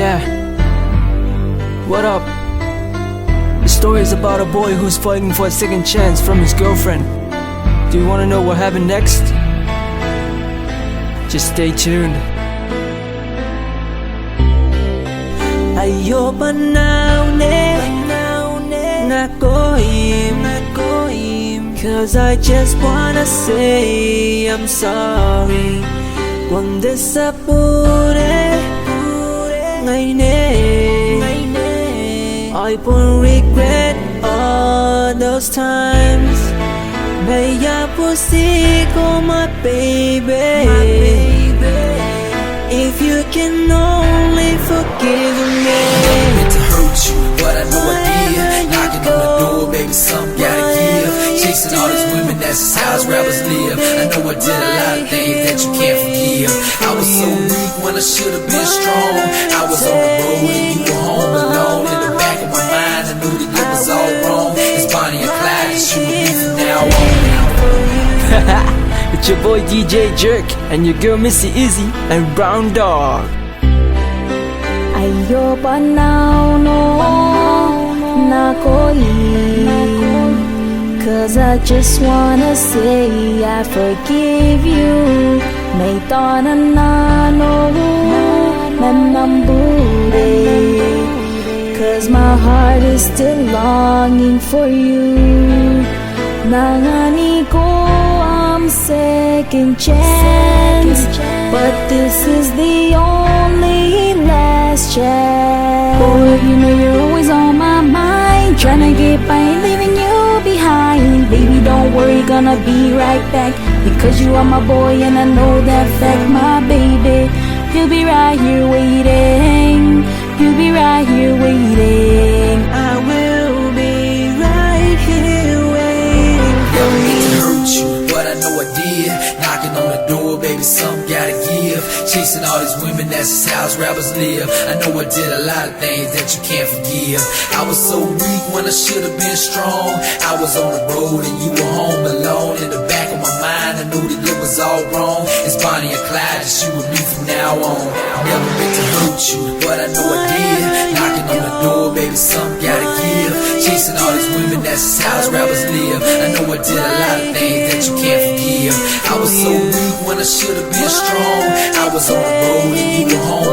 Yeah, what up? The story is about a boy who's fighting for a second chance from his girlfriend. Do you want to know what happened next? Just stay tuned. Ayoko now na ko im, cause I just wanna say I'm sorry. Kung disapure ngayon I won't regret all those times. Baya pusi ko my baby, if you can only forgive me. Never meant to hurt you, but I know I did. Knocking on the door, baby, some gotta give. Chasing all these women, that's just how us rappers live. I know I did a lot of things that you can't forgive. I was so weak when I should've been strong. I was on the road and you were home alone. In the back of my mind, I knew that it was all wrong. It's Bonnie and Clyde, just you and me from now on. It's your boy DJ Jerk and your girl Missy Izzy and Brown Dawg. Ayoko now na ko im, cause I just wanna say I forgive you. May tona na nambude, cause my heart is still longing for you. Nangani ko I'm second chance, but this is the only last chance. Boy, you know you're always on my mind, tryna get by and leaving you behind. Baby, don't worry, gonna be right back, because you are my boy and I know that fact. My baby, he'll be right here waiting. He'll be right here waiting. I will be right here waiting for Never meant to you. hurt you, but I know I did. Knocking on the door, baby, some gotta give. Chasing all these women, that's just how us rappers live. I know I did a lot of things that you can't forgive. I was so weak when I should've been strong. I was on the road and you were home alone. In the back of my mind, I knew that it was all wrong. It's Bonnie and Clyde, just you and me from now on. Never meant to hurt you, but I know I did. Knocking on the door, baby, some gotta give. Chasing all these women, that's just how us rappers live. I know I did a lot of things that you can't forgive. I was so weak when I should've been strong. I was on the road and you were home